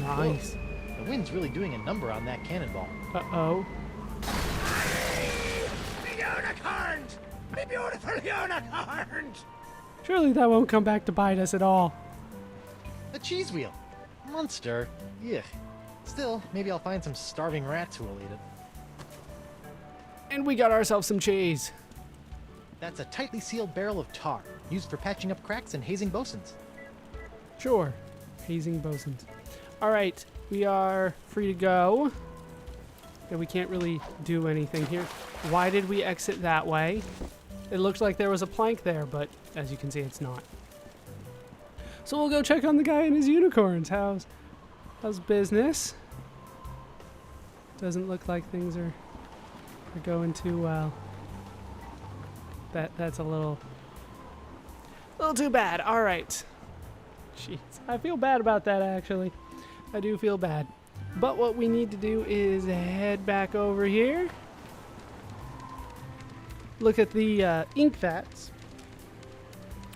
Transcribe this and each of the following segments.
Nice. Whoa. The wind's really doing a number on that cannonball. Uh-oh. The unicorns! The beautiful unicorns! Surely that won't come back to bite us at all. A cheese wheel. Monster. Yuck. Still, maybe I'll find some starving rats who will eat it. And we got ourselves some cheese. That's a tightly sealed barrel of tar, used for patching up cracks and hazing bosuns. Sure. Hazing bosuns. Alright, we are free to go. And we can't really do anything here. Why did we exit that way? It looked like there was a plank there, but as you can see, it's not. So we'll go check on the guy and his unicorns. How's business? Doesn't look like things are going too well. That's a little too bad. All right. Jeez, I feel bad about that actually. I do feel bad. But what we need to do is head back over here. Look at the ink vats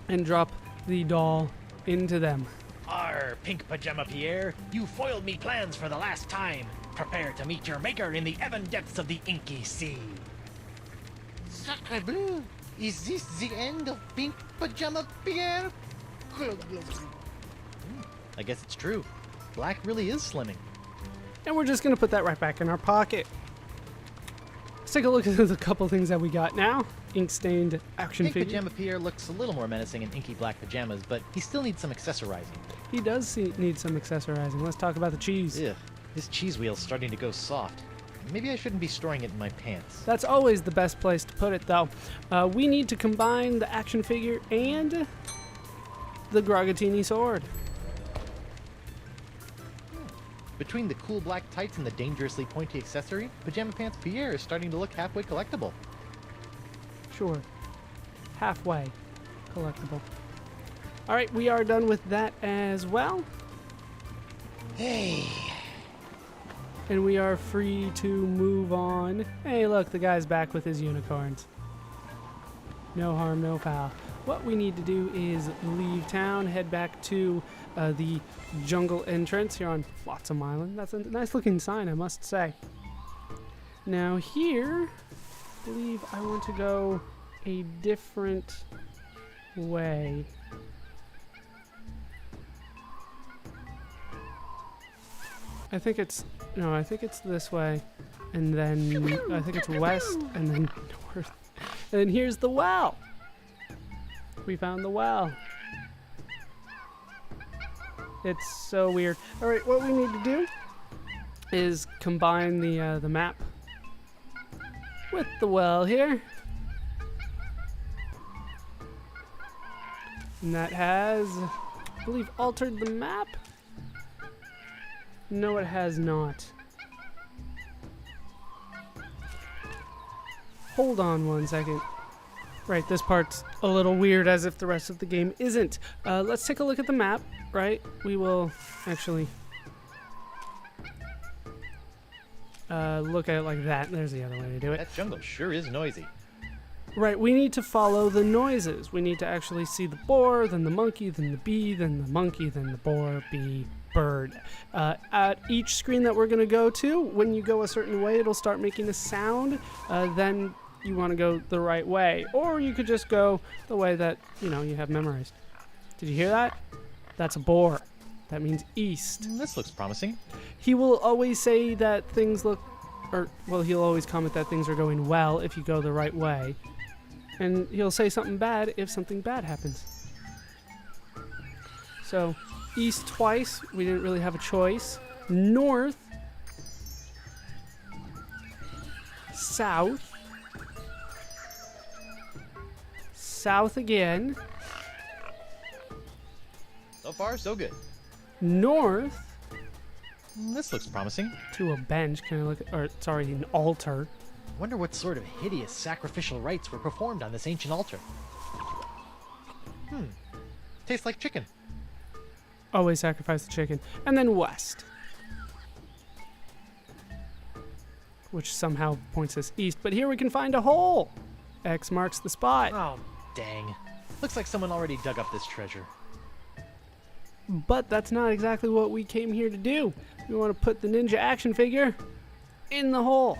and drop the doll into them. Arr, Pink Pajama Pierre, you foiled me plans for the last time. Prepare to meet your maker in the even depths of the inky sea. Sacre bleu! Is this the end of Pink Pajama Pierre? I guess it's true. Black really is slimming. And we're just going to put that right back in our pocket. Let's take a look at the couple things that we got now. Ink-stained action Pink figure. Pajama Pierre looks a little more menacing in inky black pajamas, but he still needs some accessorizing. He does need some accessorizing. Let's talk about the cheese. Ugh, this cheese wheel's starting to go soft. Maybe I shouldn't be storing it in my pants. That's always the best place to put it, though. We need to combine the action figure and the Grogatini sword. Between the cool black tights and the dangerously pointy accessory, Pajama Pants Pierre is starting to look halfway collectible. Sure. Halfway collectible. All right, we are done with that as well. Hey! And we are free to move on. Hey, look, the guy's back with his unicorns. No harm, no foul. What we need to do is leave town, head back to the jungle entrance here on Flotsam Island. That's a nice looking sign, I must say. Now here, I believe I want to go a different way. I think it's this way, and then I think it's west, and then north. And then here's the well. We found the well. It's so weird. All right, what we need to do is combine the map with the well here, and that has, I believe, altered the map. No, it has not. Hold on one second. Right, this part's a little weird as if the rest of the game isn't. Let's take a look at the map, right? We will actually look at it like that. There's the other way to do it. That jungle sure is noisy. Right, we need to follow the noises. We need to actually see the boar, then the monkey, then the bee, then the monkey, then the boar, bee, bird. At each screen that we're going to go to, when you go a certain way, it'll start making a sound. Then you want to go the right way. Or you could just go the way that, you have memorized. Did you hear that? That's a boar. That means east. This looks promising. He will always say that things look, he'll always comment that things are going well if you go the right way. And he'll say something bad if something bad happens. So, east twice, we didn't really have a choice. North. South. South again. So far, so good. North. This looks promising. To a bench. Can I look at, an altar. Wonder what sort of hideous sacrificial rites were performed on this ancient altar. Tastes like chicken. Always sacrifice the chicken. And then west. Which somehow points us east. But here we can find a hole. X marks the spot. Oh, dang. Looks like someone already dug up this treasure. But that's not exactly what we came here to do. We want to put the ninja action figure in the hole.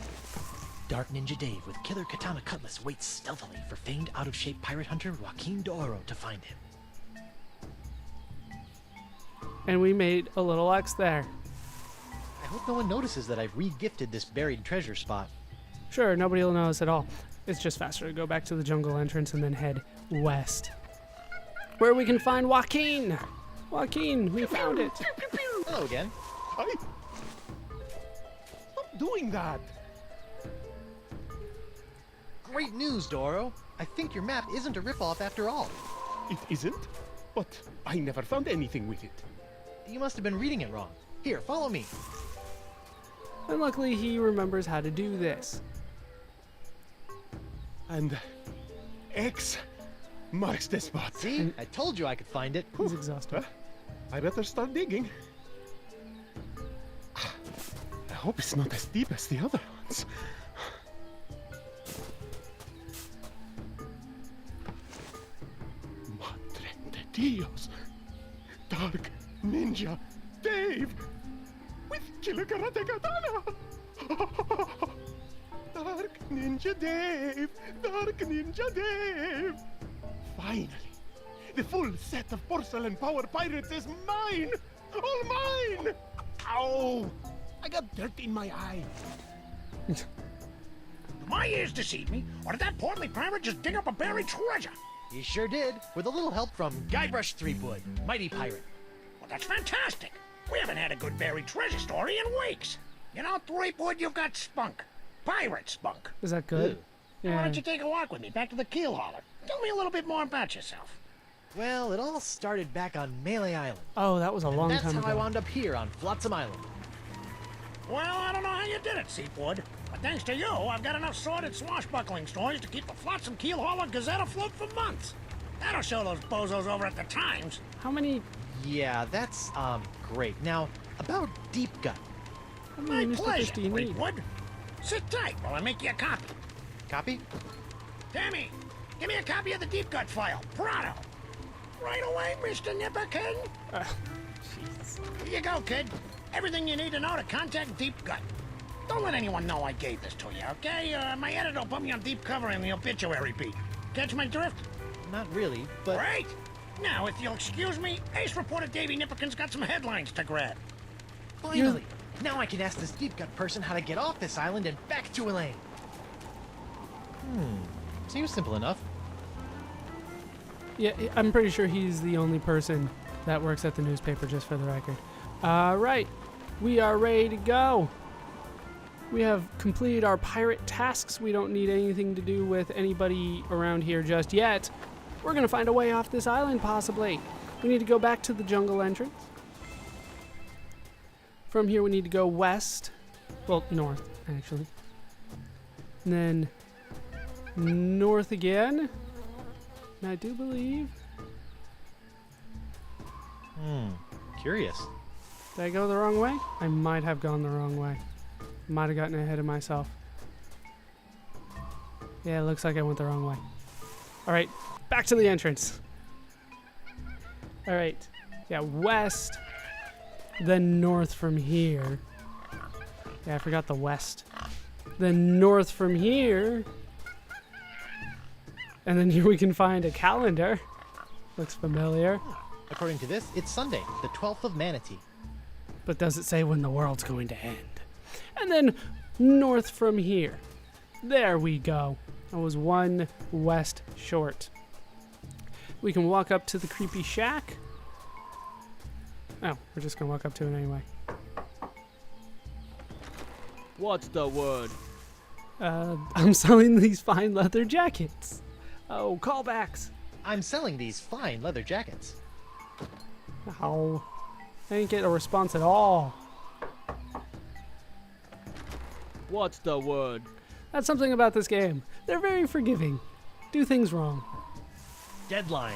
Dark Ninja Dave with killer katana cutlass waits stealthily for famed out-of-shape pirate hunter Joaquin D'Oro to find him. And we made a little X there. I hope no one notices that I've re-gifted this buried treasure spot. Sure, nobody will notice at all. It's just faster to go back to the jungle entrance and then head west, where we can find Joaquin. Joaquin, we found it. Hello again. I... Stop doing that! Great news, D'Oro. I think your map isn't a ripoff after all. It isn't? But I never found anything with it. You must have been reading it wrong. Here, follow me. And luckily he remembers how to do this. And X marks the spot. See? I told you I could find it. He's exhausted. Well, I better start digging. I hope it's not as deep as the other ones. Madre de Dios! Dark Ninja Dave! With Killer Karate Katana! Dark Ninja Dave! Dark Ninja Dave! Finally! The full set of porcelain power pirates is mine! All mine! Ow! I got dirt in my eye. My ears deceive me, or did that portly pirate just dig up a buried treasure? He sure did, with a little help from Guybrush Threepwood, mighty pirate. Well, that's fantastic. We haven't had a good buried treasure story in weeks. You know, Threepwood, you've got spunk. Pirate spunk. Is that good? Why don't you take a walk with me back to the keel hauler? Tell me a little bit more about yourself. Well, it all started back on Melee Island. Oh, that was a long That's time how ago. I wound up here on Flotsam Island. Well, I don't know how you did it, Seafood. But thanks to you, I've got enough sordid swashbuckling stories to keep the Flotsam Keel Hauler Gazette afloat for months. That'll show those bozos over at the Times. How many? Yeah, that's, great. Now, about Deep Gut. How My many newspapers pleasure, do you need? Threepwood. Sit tight while I make you a copy. Copy? Tammy, give me a copy of the Deep Gut file. Pronto. Right away, Mr. Nipperkin. Here you go, kid. Everything you need to know to contact Deep Gut. Don't let anyone know I gave this to you, okay? My editor will put me on deep cover in the obituary beat. Catch my drift? Not really, but... Great! Now, if you'll excuse me, Ace reporter Davy Nipperkin's got some headlines to grab. Finally! Now I can ask this Deep Gut person how to get off this island and back to Elaine. Seems simple enough. Yeah, I'm pretty sure he's the only person that works at the newspaper, just for the record. Right. We are ready to go. We have completed our pirate tasks. We don't need anything to do with anybody around here just yet. We're going to find a way off this island, possibly. We need to go back to the jungle entrance. From here, we need to go west. Well, north, actually. And then north again. And I do believe... Curious. Did I go the wrong way? I might have gone the wrong way. Might have gotten ahead of myself. Yeah, it looks like I went the wrong way. Alright, back to the entrance. Alright. Yeah, west. Then north from here. Yeah, I forgot the west. Then north from here. And then here we can find a calendar. Looks familiar. According to this, it's Sunday, the 12th of Manatee. But does it say when the world's going to end? And then north from here. There we go. I was one west short. We can walk up to the creepy shack. Oh, we're just gonna walk up to it anyway. What's the word? I'm selling these fine leather jackets. Oh, callbacks. I'm selling these fine leather jackets. Oh, I didn't get a response at all. What's the word? That's something about this game. They're very forgiving. Do things wrong. Deadline.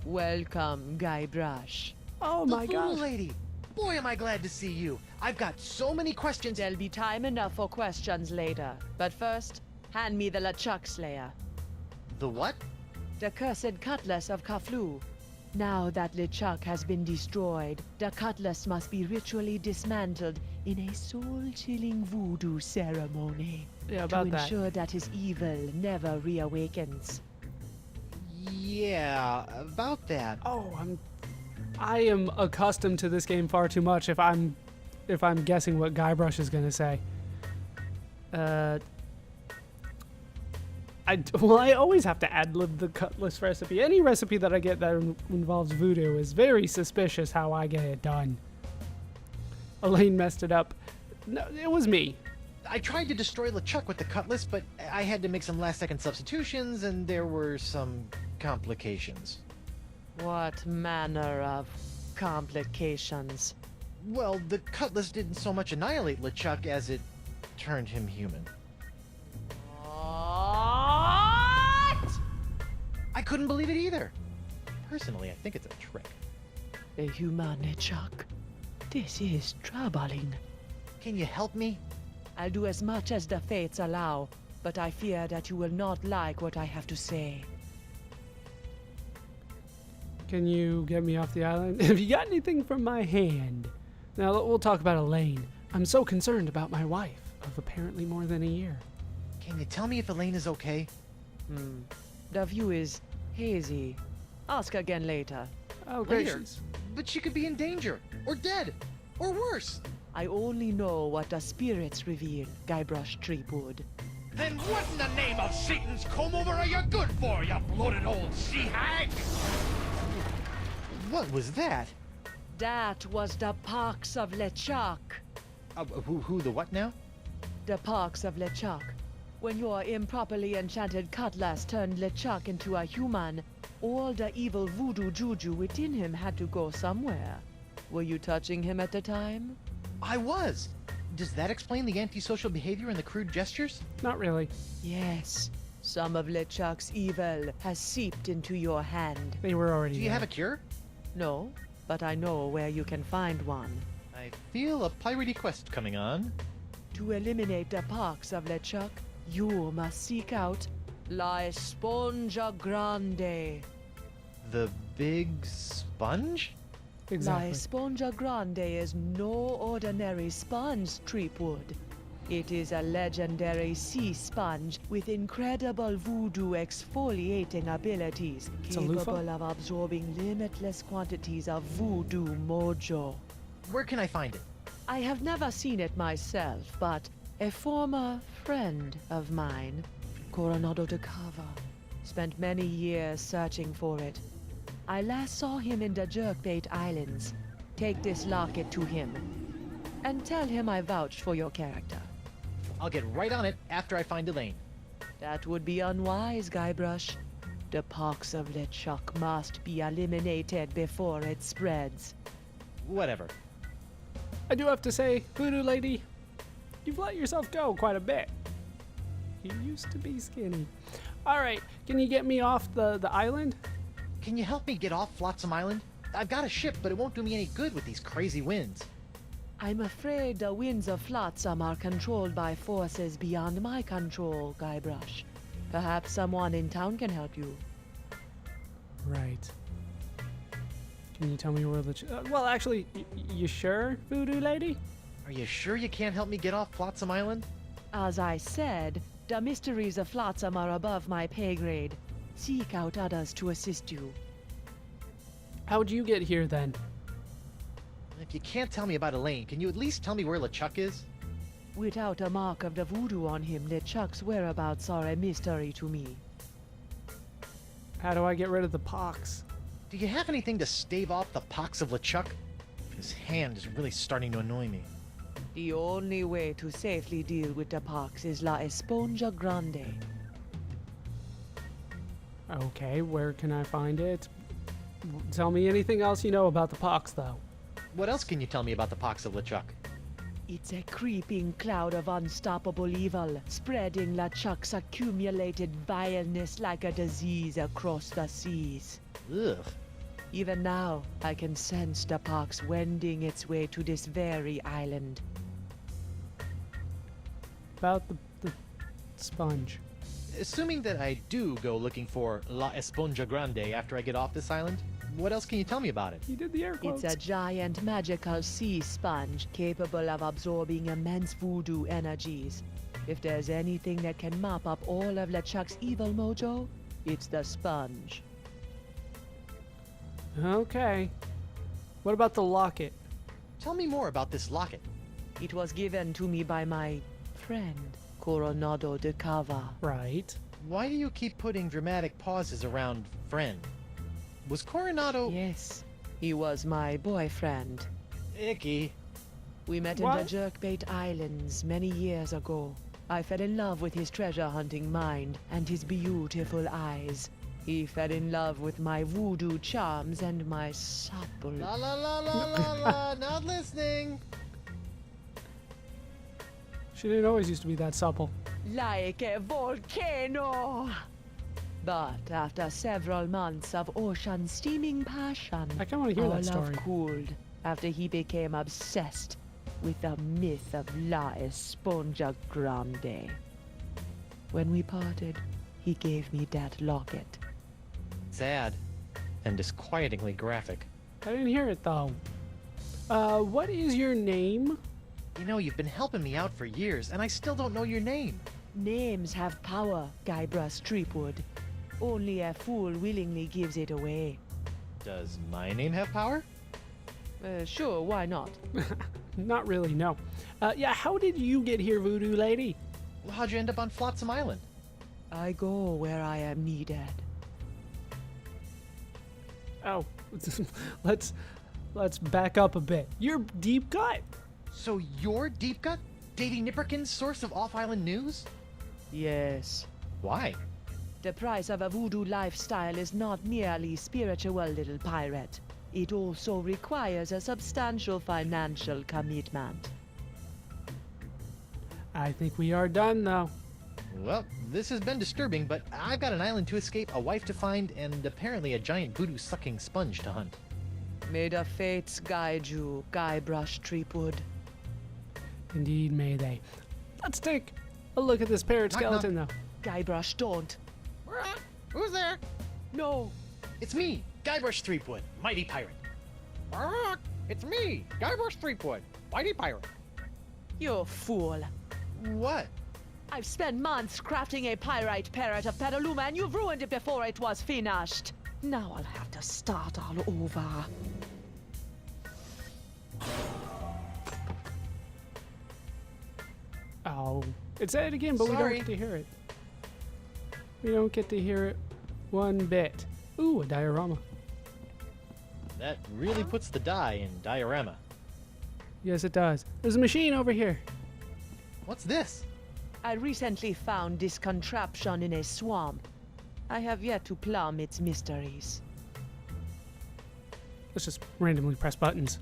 Welcome, Guybrush. Oh The my voodoo gosh. lady. Boy, am I glad to see you. I've got so many questions. There'll be time enough for questions later. But first, hand me the LeChuck Slayer. The what? The cursed cutlass of Kaflu. Now that LeChuck has been destroyed, the cutlass must be ritually dismantled in a soul-chilling voodoo ceremony. Yeah, about to that. ensure that his evil never reawakens. Yeah, about that. Oh, I am accustomed to this game far too much if I'm guessing what Guybrush is gonna say. I always have to ad-lib the cutlass recipe. Any recipe that I get that involves voodoo is very suspicious how I get it done. Elaine messed it up. No, it was me. I tried to destroy LeChuck with the cutlass, but I had to make some last-second substitutions, and there were some complications. What manner of complications? Well, the cutlass didn't so much annihilate LeChuck as it turned him human. What? I couldn't believe it either. Personally, I think it's a trick. A human LeChuck. This is troubling. Can you help me? I'll do as much as the fates allow, but I fear that you will not like what I have to say. Can you get me off the island? Have you got anything from my hand? Now, we'll talk about Elaine. I'm so concerned about my wife of apparently more than a year. Can you tell me if Elaine is okay? The view is hazy. Ask again later. Oh, Later? gracious. But she could be in danger, or dead, or worse. I only know what the spirits reveal, Guybrush Treewood. Then what in the name of Satan's comb-over are you good for, you bloated old sea hag? What was that? That was the pox of LeChuck. Who, the what now? The pox of LeChuck. When your improperly enchanted cutlass turned LeChuck into a human, all the evil voodoo juju within him had to go somewhere. Were you touching him at the time? I was. Does that explain the antisocial behavior and the crude gestures? Not really. Yes. Some of LeChuck's evil has seeped into your hand. They were already Do you there. have a cure? No, but I know where you can find one. I feel a piratey quest coming on. To eliminate the pox of LeChuck, you must seek out La Esponja Grande. The big sponge? La Exactly. Esponja Grande is no ordinary sponge, Treepwood. It is a legendary sea sponge with incredible voodoo exfoliating abilities, It's a loofah? capable of absorbing limitless quantities of voodoo mojo. Where can I find it? I have never seen it myself, but a former friend of mine, Coronado de Cava, spent many years searching for it. I last saw him in the Jerkbait Islands. Take this locket to him, and tell him I vouched for your character. I'll get right on it after I find Elaine. That would be unwise, Guybrush. The pox of LeChuck must be eliminated before it spreads. Whatever. I do have to say, Voodoo Lady, you've let yourself go quite a bit. You used to be skinny. All right, can you get me off the island? Can you help me get off Flotsam Island? I've got a ship, but it won't do me any good with these crazy winds. I'm afraid the winds of Flotsam are controlled by forces beyond my control, Guybrush. Perhaps someone in town can help you. Right. Can you tell me where the... well, actually, you sure, Voodoo Lady? Are you sure you can't help me get off Flotsam Island? As I said, the mysteries of Flotsam are above my pay grade. Seek out others to assist you. How'd you get here then? If you can't tell me about Elaine, can you at least tell me where LeChuck is? Without a mark of the voodoo on him, LeChuck's whereabouts are a mystery to me. How do I get rid of the pox? Do you have anything to stave off the pox of LeChuck? His hand is really starting to annoy me. The only way to safely deal with the pox is La Esponja Grande. Okay, where can I find it? Tell me anything else you know about the pox, though. What else can you tell me about the pox of LeChuck? It's a creeping cloud of unstoppable evil, spreading LeChuck's accumulated vileness like a disease across the seas. Ugh. Even now, I can sense the pox wending its way to this very island. About the sponge. Assuming that I do go looking for La Esponja Grande after I get off this island, what else can you tell me about it? You did the air quotes. It's a giant magical sea sponge capable of absorbing immense voodoo energies. If there's anything that can mop up all of LeChuck's evil mojo, it's the sponge. Okay. What about the locket? Tell me more about this locket. It was given to me by my friend, Coronado de Cava. Right. Why do you keep putting dramatic pauses around friend? Was Coronado... Yes, he was my boyfriend. Icky. We met in the Jerkbait Islands many years ago. I fell in love with his treasure-hunting mind and his beautiful eyes. He fell in love with my voodoo charms and my supple... La la la la la la, not listening. She didn't always used to be that supple. Like a volcano! But after several months of ocean steaming passion, I kinda wanna hear our that love story. cooled after he became obsessed with the myth of La Esponja Grande. When we parted, he gave me that locket. Sad. And disquietingly graphic. I didn't hear it though. What is your name? You know, you've been helping me out for years, and I still don't know your name. Names have power, Guybrush Threepwood. Only a fool willingly gives it away. Does my name have power? Sure, why not? Not really, no. Yeah, how did you get here, Voodoo Lady? Well, how'd you end up on Flotsam Island? I go where I am needed. Oh, let's back up a bit. You're deep gut. So you're Deep Gut? Davy Nipperkin's source of off-island news? Yes. Why? The price of a voodoo lifestyle is not merely spiritual, little pirate. It also requires a substantial financial commitment. I think we are done, though. Well, this has been disturbing, but I've got an island to escape, a wife to find, and apparently a giant voodoo-sucking sponge to hunt. May the fates guide you, Guybrush Threepwood. Indeed, may they. Let's take a look at this parrot Knock, skeleton, though. Guybrush, don't. Who's there? No. It's me, Guybrush Threepwood, mighty pirate. It's me, Guybrush Threepwood, mighty pirate. You fool. What? I've spent months crafting a pyrite parrot of Petaluma, and you've ruined it before it was finished. Now I'll have to start all over. Oh, it said it again, but we don't Sorry. get to hear it. We don't get to hear it one bit. Ooh, a diorama. That really puts the die in diorama. Yes, it does. There's a machine over here. What's this? I recently found this contraption in a swamp. I have yet to plumb its mysteries. Let's just randomly press buttons.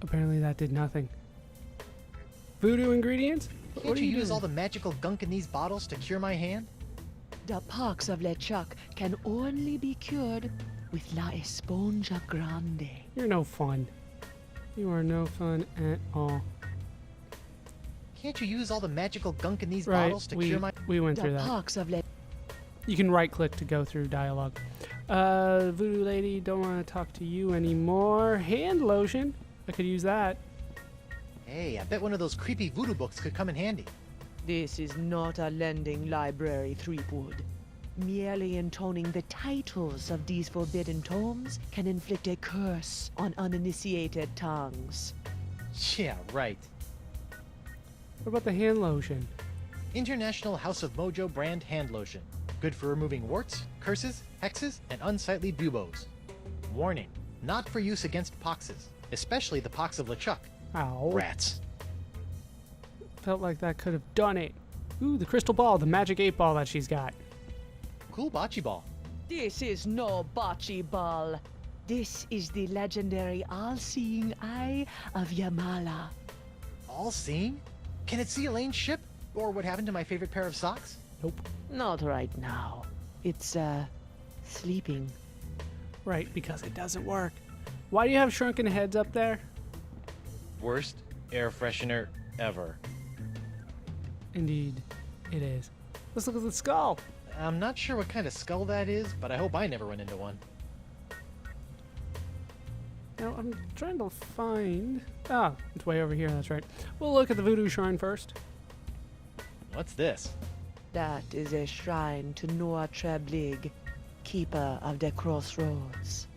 Apparently that did nothing. Voodoo ingredients? Can't you use all the magical gunk in these bottles to cure my hand? The pox of LeChuck can only be cured with La Esponja Grande. You're no fun. You are no fun at all. Can't you use all the magical gunk in these Right, bottles to cure my... we went The through that. pox of You can right click to go through dialogue. Voodoo Lady, don't want to talk to you anymore. Hand lotion. I could use that. Hey, I bet one of those creepy voodoo books could come in handy. This is not a lending library, Threepwood. Merely intoning the titles of these forbidden tomes can inflict a curse on uninitiated tongues. Yeah, right. What about the hand lotion? International House of Mojo brand hand lotion. Good for removing warts, curses, hexes, and unsightly buboes. Warning, not for use against poxes, especially the pox of LeChuck. Ow. Rats. Felt like that could have done it. Ooh, the crystal ball, the magic 8-ball that she's got. Cool bocce ball. This is no bocce ball. This is the legendary all-seeing eye of Yamala. All seeing? Can it see Elaine's ship? Or what happened to my favorite pair of socks? Nope. Not right now. It's, sleeping. Right, because it doesn't work. Why do you have shrunken heads up there? Worst air freshener ever. Indeed, it is. Let's look at the skull. I'm not sure what kind of skull that is, but I hope I never run into one. Now, I'm trying to find... Ah, it's way over here, that's right. We'll look at the voodoo shrine first. What's this? That is a shrine to Noah Treblig, keeper of the crossroads.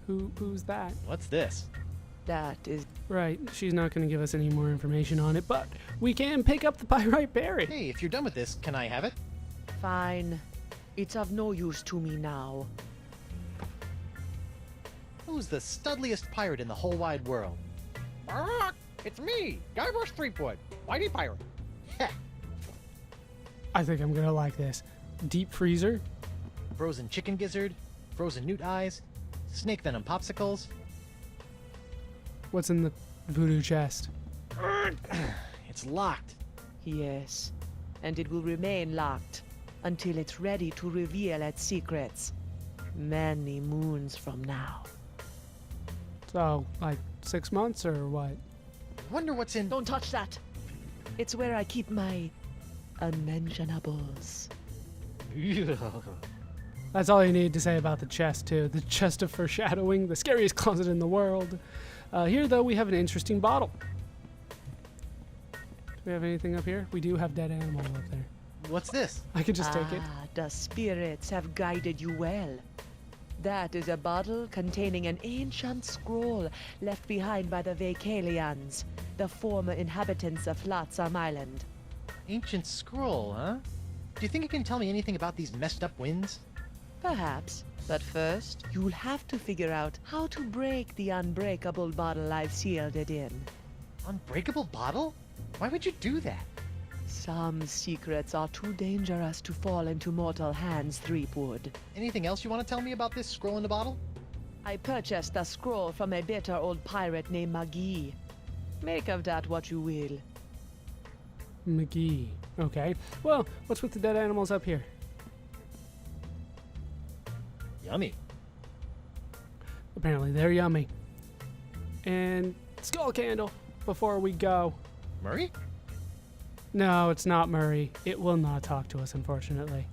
Who's that? What's this? That is... Right, she's not going to give us any more information on it, but we can pick up the pyrite berry. Hey, if you're done with this, can I have it? fine. It's of no use to me now. Who's the studliest pirate in the whole wide world? It's me, Guybrush Threepwood, Whitey Pirate. I think I'm going to like this. Deep freezer. Frozen chicken gizzard, frozen newt eyes, snake venom popsicles. What's in the voodoo chest? It's locked. Yes, and it will remain locked until it's ready to reveal its secrets. Many moons from now. So, like 6 months or what? Wonder what's in... Don't touch that! It's where I keep my unmentionables. That's all you need to say about the chest, too. The chest of foreshadowing, the scariest closet in the world. Here, though, we have an interesting bottle. Do we have anything up here? We do have dead animal up there. What's this? I could just take it. The spirits have guided you well. That is a bottle containing an ancient scroll left behind by the Vacalians, the former inhabitants of Flotsam Island. Ancient scroll, huh? Do you think it can tell me anything about these messed up winds? Perhaps, but first, you'll have to figure out how to break the unbreakable bottle I've sealed it in. Unbreakable bottle? Why would you do that? Some secrets are too dangerous to fall into mortal hands, Threepwood. Anything else you want to tell me about this scroll in the bottle? I purchased the scroll from a bitter old pirate named McGee. Make of that what you will. McGee. Okay. Well, what's with the dead animals up here? Yummy. Apparently they're yummy. And skull candle before we go. Murray? No, it's not Murray. It will not talk to us, unfortunately.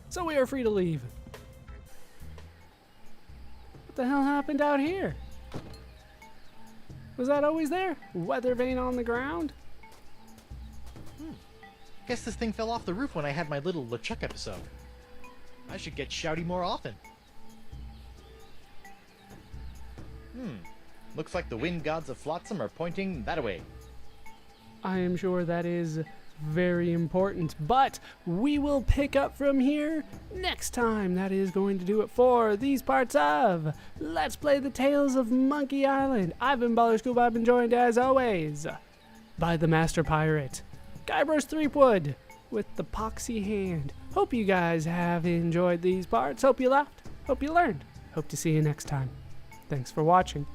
So we are free to leave. What the hell happened out here? Was that always there? Weather vane on the ground? Guess this thing fell off the roof when I had my little LeChuck episode. I should get shouty more often. Looks like the wind gods of Flotsam are pointing that way. I am sure that is very important, but we will pick up from here next time. That is going to do it for these parts of Let's Play the Tales of Monkey Island. I've been Baller Scuba. I've been joined, as always, by the Master Pirate, Guybrush Threepwood, with the poxy hand. Hope you guys have enjoyed these parts. Hope you laughed. Hope you learned. Hope to see you next time. Thanks for watching.